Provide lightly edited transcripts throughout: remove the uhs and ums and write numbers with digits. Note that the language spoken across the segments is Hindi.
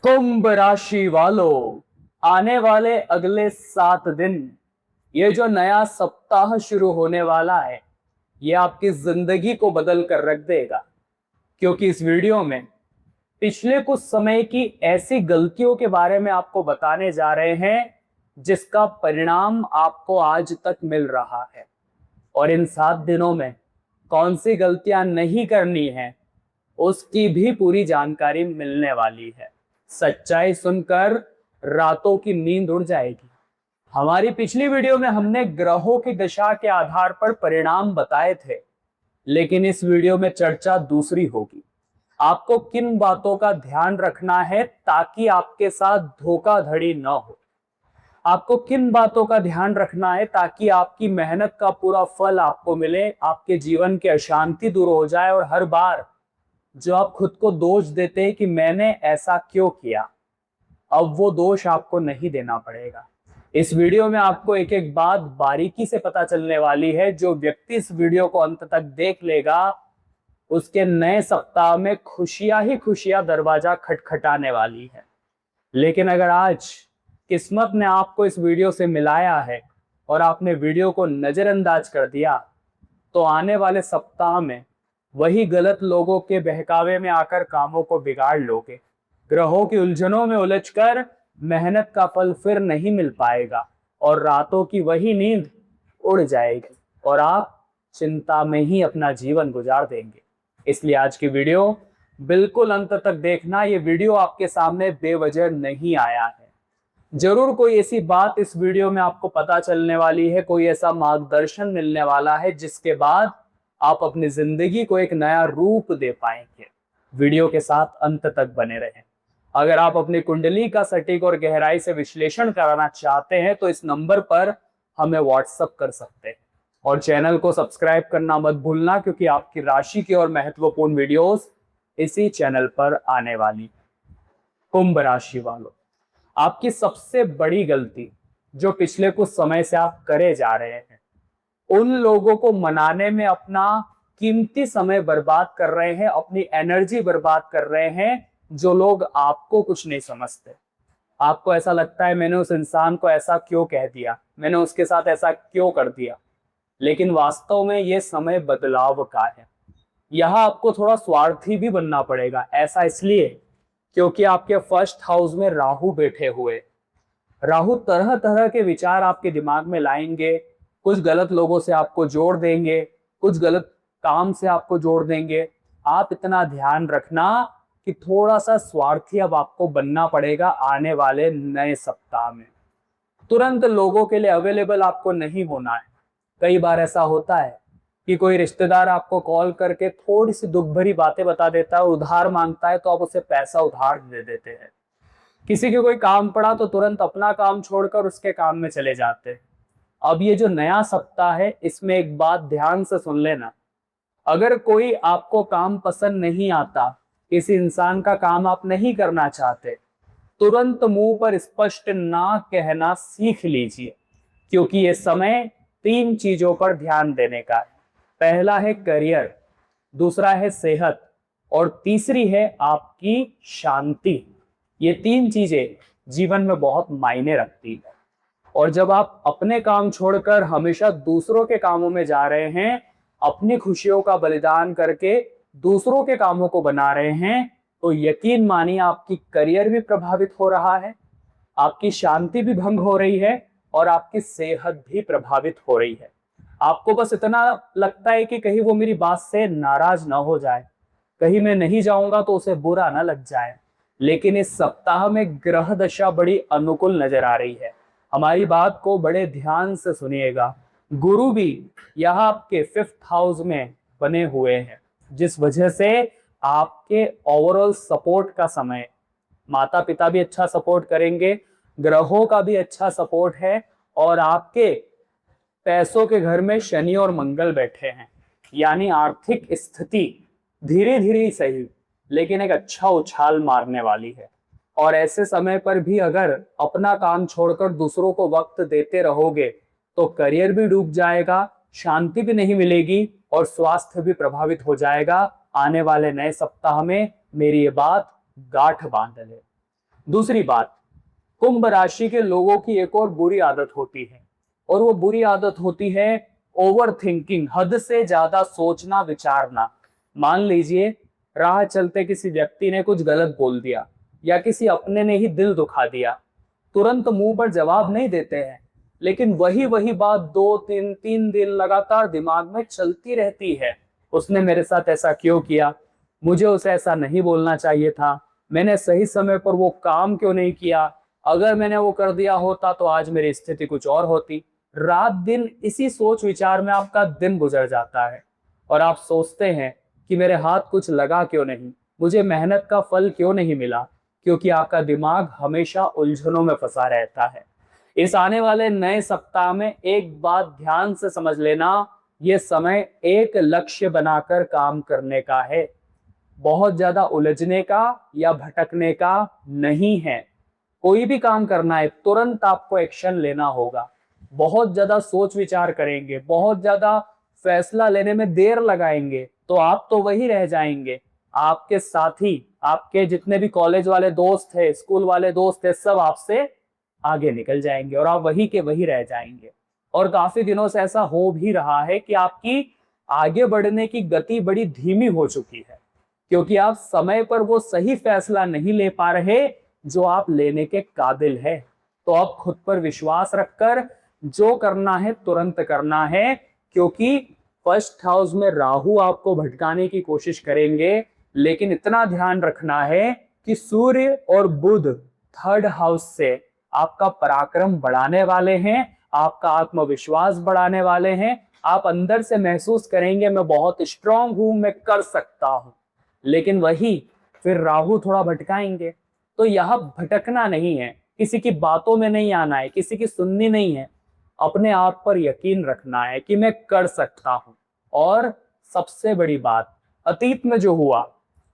कुंभ राशि वालों, आने वाले अगले 7 दिन, ये जो नया सप्ताह शुरू होने वाला है, ये आपकी जिंदगी को बदल कर रख देगा। क्योंकि इस वीडियो में पिछले कुछ समय की ऐसी गलतियों के बारे में आपको बताने जा रहे हैं जिसका परिणाम आपको आज तक मिल रहा है। और इन 7 दिनों में कौन सी गलतियां नहीं करनी है उसकी भी पूरी जानकारी मिलने वाली है। सच्चाई सुनकर रातों की नींद उड़ जाएगी। हमारी पिछली वीडियो में हमने ग्रहों की दशा के आधार पर परिणाम बताए थे, लेकिन इस वीडियो में चर्चा दूसरी होगी। आपको किन बातों का ध्यान रखना है ताकि आपके साथ धोखाधड़ी न हो। आपको किन बातों का ध्यान रखना है ताकि आपकी मेहनत का पूरा फल आपको मिले, आपके जीवन की अशांति दूर हो जाए और हर बार जो आप खुद को दोष देते हैं कि मैंने ऐसा क्यों किया, अब वो दोष आपको नहीं देना पड़ेगा। इस वीडियो में आपको एक एक बात बारीकी से पता चलने वाली है। जो व्यक्ति इस वीडियो को अंत तक देख लेगा उसके नए सप्ताह में खुशियां ही खुशियां दरवाजा खटखटाने वाली है। लेकिन अगर आज किस्मत ने आपको इस वीडियो से मिलाया है और आपने वीडियो को नजरअंदाज कर दिया, तो आने वाले सप्ताह में वही गलत लोगों के बहकावे में आकर कामों को बिगाड़ लोगे। ग्रहों की उलझनों में उलझकर मेहनत का फल फिर नहीं मिल पाएगा और रातों की वही नींद उड़ जाएगी और आप चिंता में ही अपना जीवन गुजार देंगे। इसलिए आज की वीडियो बिल्कुल अंत तक देखना। ये वीडियो आपके सामने बेवजह नहीं आया है। जरूर कोई ऐसी बात इस वीडियो में आपको पता चलने वाली है, कोई ऐसा मार्गदर्शन मिलने वाला है जिसके बाद आप अपनी जिंदगी को एक नया रूप दे पाएंगे। वीडियो के साथ अंत तक बने रहें। अगर आप अपनी कुंडली का सटीक और गहराई से विश्लेषण कराना चाहते हैं तो इस नंबर पर हमें व्हाट्सएप कर सकते हैं और चैनल को सब्सक्राइब करना मत भूलना, क्योंकि आपकी राशि की और महत्वपूर्ण वीडियोस इसी चैनल पर आने वाली। कुंभ राशि वालों, आपकी सबसे बड़ी गलती जो पिछले कुछ समय से आप करे जा रहे हैं, उन लोगों को मनाने में अपना कीमती समय बर्बाद कर रहे हैं, अपनी एनर्जी बर्बाद कर रहे हैं, जो लोग आपको कुछ नहीं समझते। आपको ऐसा लगता है मैंने उस इंसान को ऐसा क्यों कह दिया, मैंने उसके साथ ऐसा क्यों कर दिया। लेकिन वास्तव में ये समय बदलाव का है। यहाँ आपको थोड़ा स्वार्थी भी बनना पड़ेगा। ऐसा इसलिए क्योंकि आपके फर्स्ट हाउस में राहु बैठे हुए। राहु तरह तरह के विचार आपके दिमाग में लाएंगे, कुछ गलत लोगों से आपको जोड़ देंगे, कुछ गलत काम से आपको जोड़ देंगे। आप इतना ध्यान रखना कि थोड़ा सा स्वार्थी अब आपको बनना पड़ेगा आने वाले नए सप्ताह में। तुरंत लोगों के लिए अवेलेबल आपको नहीं होना है। कई बार ऐसा होता है कि कोई रिश्तेदार आपको कॉल करके थोड़ी सी दुख भरी बातें बता देता है, उधार मांगता है तो आप उसे पैसा उधार दे देते हैं। किसी के कोई काम पड़ा तो तुरंत अपना काम छोड़कर उसके काम में चले जाते हैं। अब ये जो नया सप्ताह है इसमें एक बात ध्यान से सुन लेना। अगर कोई आपको काम पसंद नहीं आता, किसी इंसान का काम आप नहीं करना चाहते, तुरंत मुंह पर स्पष्ट ना कहना सीख लीजिए, क्योंकि ये समय 3 चीजों पर ध्यान देने का है। पहला है करियर, दूसरा है सेहत और तीसरी है आपकी शांति। ये 3 चीजें जीवन में बहुत मायने रखती है। और जब आप अपने काम छोड़कर हमेशा दूसरों के कामों में जा रहे हैं, अपनी खुशियों का बलिदान करके दूसरों के कामों को बना रहे हैं, तो यकीन मानिए आपकी करियर भी प्रभावित हो रहा है, आपकी शांति भी भंग हो रही है और आपकी सेहत भी प्रभावित हो रही है। आपको बस इतना लगता है कि कहीं वो मेरी बात से नाराज ना हो जाए, कहीं मैं नहीं जाऊंगा तो उसे बुरा ना लग जाए। लेकिन इस सप्ताह में ग्रह दशा बड़ी अनुकूल नजर आ रही है। हमारी बात को बड़े ध्यान से सुनिएगा। गुरु भी यहाँ आपके 5th हाउस में बने हुए हैं, जिस वजह से आपके ओवरऑल सपोर्ट का समय, माता पिता भी अच्छा सपोर्ट करेंगे, ग्रहों का भी अच्छा सपोर्ट है और आपके पैसों के घर में शनि और मंगल बैठे हैं। यानी आर्थिक स्थिति धीरे धीरे ही सही लेकिन एक अच्छा उछाल मारने वाली है। और ऐसे समय पर भी अगर अपना काम छोड़कर दूसरों को वक्त देते रहोगे तो करियर भी डूब जाएगा, शांति भी नहीं मिलेगी और स्वास्थ्य भी प्रभावित हो जाएगा। आने वाले नए सप्ताह में मेरी ये बात गांठ बांध ले। दूसरी बात, कुंभ राशि के लोगों की एक और बुरी आदत होती है, और वो बुरी आदत होती है ओवर थिंकिंग, हद से ज्यादा सोचना विचारना। मान लीजिए राह चलते किसी व्यक्ति ने कुछ गलत बोल दिया या किसी अपने ने ही दिल दुखा दिया, तुरंत मुंह पर जवाब नहीं देते हैं, लेकिन वही वही बात 2 3 दिन लगातार दिमाग में चलती रहती है। उसने मेरे साथ ऐसा क्यों किया, मुझे उसे ऐसा नहीं बोलना चाहिए था, मैंने सही समय पर वो काम क्यों नहीं किया, अगर मैंने वो कर दिया होता तो आज मेरी स्थिति कुछ और होती। रात दिन इसी सोच विचार में आपका दिन गुजर जाता है और आप सोचते हैं कि मेरे हाथ कुछ लगा क्यों नहीं, मुझे मेहनत का फल क्यों नहीं मिला, क्योंकि आपका दिमाग हमेशा उलझनों में फंसा रहता है। इस आने वाले नए सप्ताह में एक बात ध्यान से समझ लेना, ये समय एक लक्ष्य बनाकर काम करने का है, बहुत ज्यादा उलझने का या भटकने का नहीं है। कोई भी काम करना है तुरंत आपको एक्शन लेना होगा। बहुत ज्यादा सोच विचार करेंगे, बहुत ज्यादा फैसला लेने में देर लगाएंगे तो आप तो वही रह जाएंगे, आपके साथी, आपके जितने भी कॉलेज वाले दोस्त है, स्कूल वाले दोस्त है, सब आपसे आगे निकल जाएंगे और आप वही के वही रह जाएंगे। और काफी दिनों से ऐसा हो भी रहा है कि आपकी आगे बढ़ने की गति बड़ी धीमी हो चुकी है, क्योंकि आप समय पर वो सही फैसला नहीं ले पा रहे जो आप लेने के काबिल है। तो आप खुद पर विश्वास रखकर जो करना है तुरंत करना है, क्योंकि फर्स्ट हाउस में राहु आपको भटकाने की कोशिश करेंगे, लेकिन इतना ध्यान रखना है कि सूर्य और बुध थर्ड हाउस से आपका पराक्रम बढ़ाने वाले हैं, आपका आत्मविश्वास बढ़ाने वाले हैं। आप अंदर से महसूस करेंगे मैं बहुत स्ट्रांग हूं, मैं कर सकता हूं, लेकिन वही फिर राहु थोड़ा भटकाएंगे। तो यह भटकना नहीं है, किसी की बातों में नहीं आना है, किसी की सुननी नहीं है, अपने आप पर यकीन रखना है कि मैं कर सकता हूं। और सबसे बड़ी बात, अतीत में जो हुआ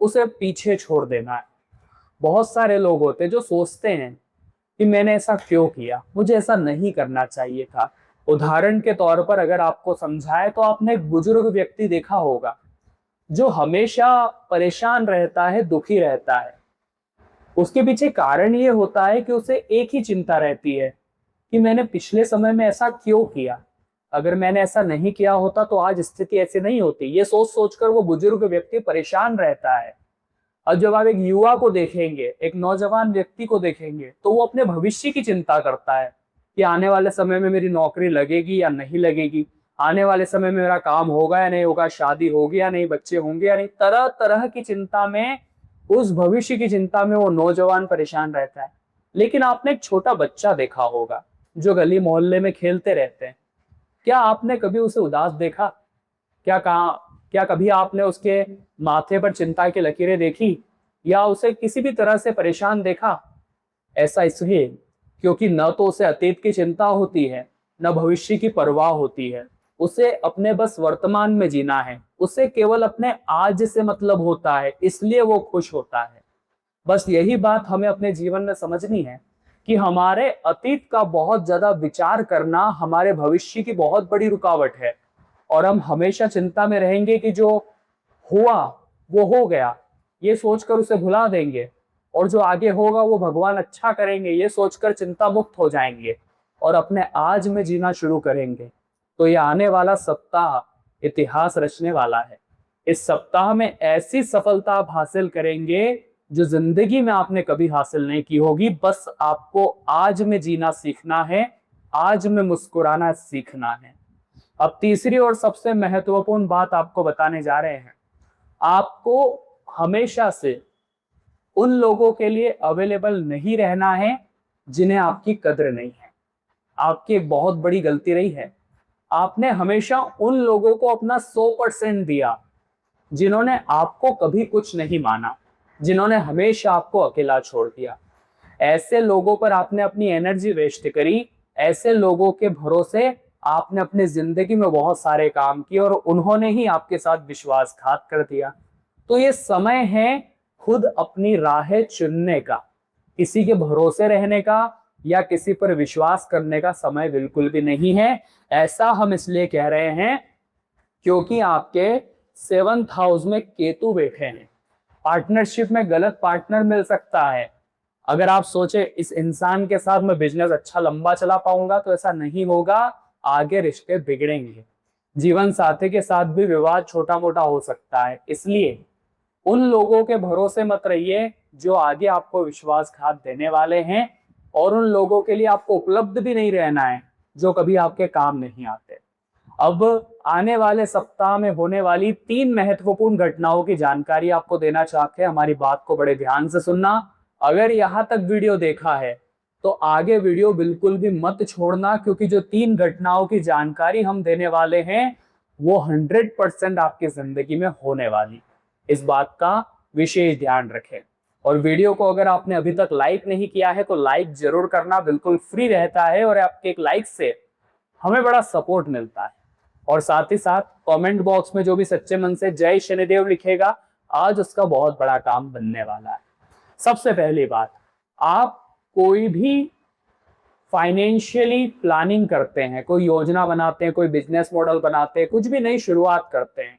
उसे पीछे छोड़ देना है। बहुत सारे लोग होते हैं जो सोचते हैं कि मैंने ऐसा क्यों किया, मुझे ऐसा नहीं करना चाहिए था। उदाहरण के तौर पर अगर आपको समझाए तो आपने एक बुजुर्ग व्यक्ति देखा होगा जो हमेशा परेशान रहता है, दुखी रहता है। उसके पीछे कारण ये होता है कि उसे एक ही चिंता रहती है कि मैंने पिछले समय में ऐसा क्यों किया, अगर मैंने ऐसा नहीं किया होता तो आज स्थिति ऐसी नहीं होती। ये सोच सोचकर वो बुजुर्ग व्यक्ति परेशान रहता है। और जब आप एक युवा को देखेंगे, एक नौजवान व्यक्ति को देखेंगे, तो वो अपने भविष्य की चिंता करता है कि आने वाले समय में मेरी नौकरी लगेगी या नहीं लगेगी, आने वाले समय में मेरा काम होगा या नहीं होगा, शादी होगी या नहीं, बच्चे होंगे या नहीं। तरह तरह की चिंता में, उस भविष्य की चिंता में वो नौजवान परेशान रहता है। लेकिन आपने एक छोटा बच्चा देखा होगा जो गली मोहल्ले में खेलते रहते हैं, क्या आपने कभी उसे उदास देखा? क्या कभी आपने उसके माथे पर चिंता की लकीरें देखी या उसे किसी भी तरह से परेशान देखा? ऐसा इसलिए क्योंकि न तो उसे अतीत की चिंता होती है, न भविष्य की परवाह होती है। उसे अपने बस वर्तमान में जीना है, उसे केवल अपने आज से मतलब होता है, इसलिए वो खुश होता है। बस यही बात हमें अपने जीवन में समझनी है कि हमारे अतीत का बहुत ज्यादा विचार करना हमारे भविष्य की बहुत बड़ी रुकावट है, और हम हमेशा चिंता में रहेंगे कि जो हुआ वो हो गया, ये सोचकर उसे भुला देंगे, और जो आगे होगा वो भगवान अच्छा करेंगे, ये सोचकर चिंता मुक्त हो जाएंगे और अपने आज में जीना शुरू करेंगे। तो ये आने वाला सप्ताह इतिहास रचने वाला है। इस सप्ताह में ऐसी सफलता आप हासिल करेंगे जो जिंदगी में आपने कभी हासिल नहीं की होगी। बस आपको आज में जीना सीखना है, आज में मुस्कुराना सीखना है। अब तीसरी और सबसे महत्वपूर्ण बात आपको बताने जा रहे हैं। आपको हमेशा से उन लोगों के लिए अवेलेबल नहीं रहना है जिन्हें आपकी कद्र नहीं है। आपकी एक बहुत बड़ी गलती रही है, आपने हमेशा उन लोगों को अपना 100% दिया जिन्होंने आपको कभी कुछ नहीं माना, जिन्होंने हमेशा आपको अकेला छोड़ दिया। ऐसे लोगों पर आपने अपनी एनर्जी वेस्ट करी, ऐसे लोगों के भरोसे आपने अपनी जिंदगी में बहुत सारे काम किए और उन्होंने ही आपके साथ विश्वासघात कर दिया। तो ये समय है खुद अपनी राहें चुनने का, किसी के भरोसे रहने का या किसी पर विश्वास करने का समय बिल्कुल भी नहीं है। ऐसा हम इसलिए कह रहे हैं क्योंकि आपके 7th हाउस में केतु बैठे हैं। पार्टनरशिप में गलत पार्टनर मिल सकता है, अगर आप सोचे इस इंसान के साथ मैं बिजनेस अच्छा लंबा चला पाऊंगा, तो ऐसा नहीं होगा। आगे रिश्ते बिगड़ेंगे। जीवन साथी के साथ भी विवाद छोटा मोटा हो सकता है, इसलिए उन लोगों के भरोसे मत रहिए जो आगे आपको विश्वासघात देने वाले हैं, और उन लोगों के लिए आपको उपलब्ध भी नहीं रहना है जो कभी आपके काम नहीं आते। अब आने वाले सप्ताह में होने वाली 3 महत्वपूर्ण घटनाओं की जानकारी आपको देना चाहते हैं। हमारी बात को बड़े ध्यान से सुनना। अगर यहां तक वीडियो देखा है तो आगे वीडियो बिल्कुल भी मत छोड़ना, क्योंकि जो 3 घटनाओं की जानकारी हम देने वाले हैं वो 100% आपकी जिंदगी में होने वाली। इस बात का विशेष ध्यान रखें। और वीडियो को अगर आपने अभी तक लाइक नहीं किया है तो लाइक जरूर करना, बिल्कुल फ्री रहता है और आपके एक लाइक से हमें बड़ा सपोर्ट मिलता है। और साथ ही साथ कमेंट बॉक्स में जो भी सच्चे मन से जय शनिदेव लिखेगा, आज उसका बहुत बड़ा काम बनने वाला है। सबसे पहली बात, आप कोई भी फाइनेंशियली प्लानिंग करते हैं, कोई योजना बनाते हैं, कोई बिजनेस मॉडल बनाते हैं, कुछ भी नई शुरुआत करते हैं,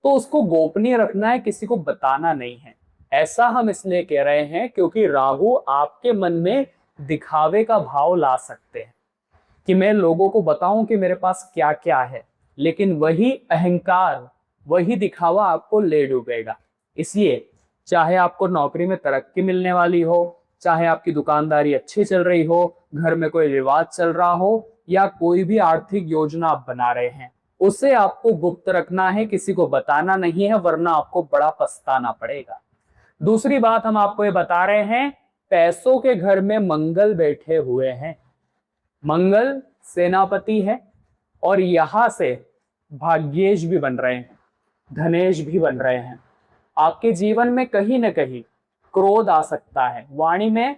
तो उसको गोपनीय रखना है, किसी को बताना नहीं है। ऐसा हम इसलिए कह रहे हैं क्योंकि राहु आपके मन में दिखावे का भाव ला सकते हैं कि मैं लोगों को बताऊं कि मेरे पास क्या क्या है, लेकिन वही अहंकार, वही दिखावा आपको ले डूबेगा। इसलिए चाहे आपको नौकरी में तरक्की मिलने वाली हो, चाहे आपकी दुकानदारी अच्छी चल रही हो, घर में कोई विवाद चल रहा हो, या कोई भी आर्थिक योजना आप बना रहे हैं, उसे आपको गुप्त रखना है, किसी को बताना नहीं है, वरना आपको बड़ा पछताना पड़ेगा। दूसरी बात हम आपको ये बता रहे हैं, पैसों के घर में मंगल बैठे हुए हैं। मंगल सेनापति है और यहां से भाग्येश भी बन रहे हैं, धनेश भी बन रहे हैं। आपके जीवन में कहीं ना कहीं क्रोध आ सकता है, वाणी में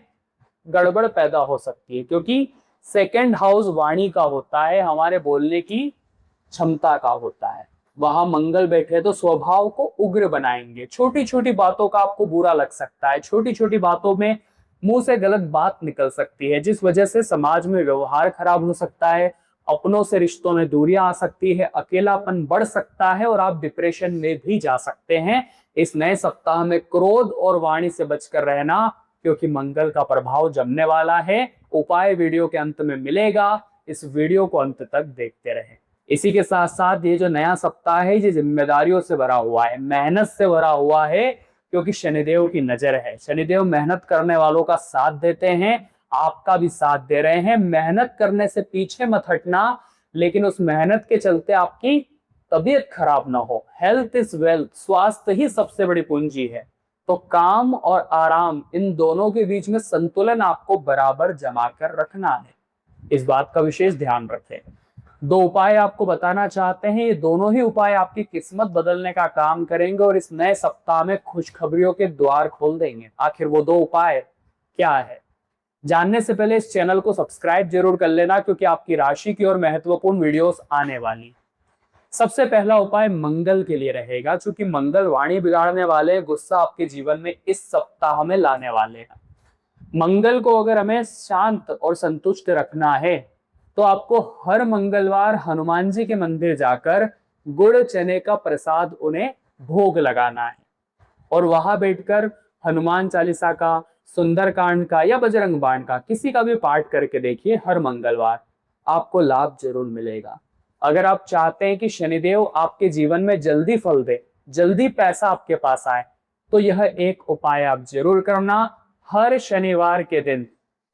गड़बड़ पैदा हो सकती है, क्योंकि सेकंड हाउस वाणी का होता है, हमारे बोलने की क्षमता का होता है। वहां मंगल बैठे तो स्वभाव को उग्र बनाएंगे। छोटी छोटी बातों का आपको बुरा लग सकता है, छोटी छोटी बातों में मुंह से गलत बात निकल सकती है, जिस वजह से समाज में व्यवहार खराब हो सकता है, अपनों से रिश्तों में दूरियां आ सकती है, अकेलापन बढ़ सकता है और आप डिप्रेशन में भी जा सकते हैं। इस नए सप्ताह में क्रोध और वाणी से बचकर रहना, क्योंकि मंगल का प्रभाव जमने वाला है। उपाय वीडियो के अंत में मिलेगा, इस वीडियो को अंत तक देखते रहें। इसी के साथ साथ ये जो नया सप्ताह है, ये जिम्मेदारियों से भरा हुआ है, मेहनत से भरा हुआ है, क्योंकि शनिदेव की नजर है। शनिदेव मेहनत करने वालों का साथ देते हैं, आपका भी साथ दे रहे हैं। मेहनत करने से पीछे मत हटना, लेकिन उस मेहनत के चलते आपकी तबीयत खराब ना हो। हेल्थ इज वेल्थ, स्वास्थ्य ही सबसे बड़ी पूंजी है। तो काम और आराम, इन दोनों के बीच में संतुलन आपको बराबर जमा कर रखना है। इस बात का विशेष ध्यान रखें। 2 उपाय आपको बताना चाहते हैं, ये दोनों ही उपाय आपकी किस्मत बदलने का काम करेंगे और इस नए सप्ताह में खुशखबरियों के द्वार खोल देंगे। आखिर वो 2 उपाय क्या है, जानने से पहले इस चैनल को सब्सक्राइब जरूर कर लेना, क्योंकि आपकी राशि की और महत्वपूर्ण वीडियोस आने वाली। सबसे पहला उपाय मंगल के लिए रहेगा, क्योंकि मंगल वाणी बिगाड़ने वाले, गुस्सा आपके जीवन में इस सप्ताह में लाने वाले हैं। मंगल को अगर हमें शांत और संतुष्ट रखना है तो आपको हर मंगलवार हनुमान जी के मंदिर जाकर गुड़ चने का प्रसाद उन्हें भोग लगाना है, और वहां बैठकर हनुमान चालीसा का, सुंदरकांड का या बजरंग बाण का किसी का भी पाठ करके देखिए। हर मंगलवार आपको लाभ जरूर मिलेगा। अगर आप चाहते हैं कि शनिदेव आपके जीवन में जल्दी फल दे, जल्दी पैसा आपके पास आए, तो यह एक उपाय आप जरूर करना। हर शनिवार के दिन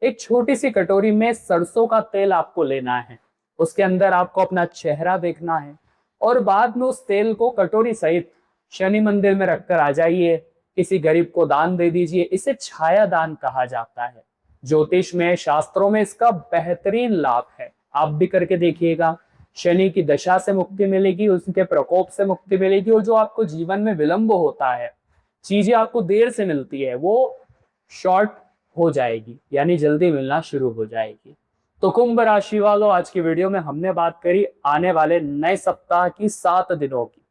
एक छोटी सी कटोरी में सरसों का तेल आपको लेना है, उसके अंदर आपको अपना चेहरा देखना है, और बाद में उस तेल को कटोरी सहित शनि मंदिर में रखकर आ जाइए। किसी गरीब को दान दे दीजिए। इसे छाया दान कहा जाता है। ज्योतिष में, शास्त्रों में इसका बेहतरीन लाभ है, आप भी करके देखिएगा। शनि की दशा से मुक्ति मिलेगी, उसके प्रकोप से मुक्ति मिलेगी, और जो आपको जीवन में विलंब होता है, चीजें आपको देर से मिलती है, वो शॉर्ट हो जाएगी, यानी जल्दी मिलना शुरू हो जाएगी। तो कुंभ राशि वालों, आज की वीडियो में हमने बात करी आने वाले नए सप्ताह की 7 दिनों की।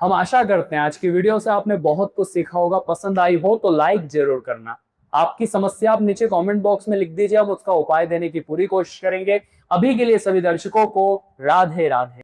हम आशा करते हैं आज की वीडियो से आपने बहुत कुछ सीखा होगा। पसंद आई हो तो लाइक जरूर करना। आपकी समस्या आप नीचे कमेंट बॉक्स में लिख दीजिए, हम उसका उपाय देने की पूरी कोशिश करेंगे। अभी के लिए सभी दर्शकों को राधे राधे।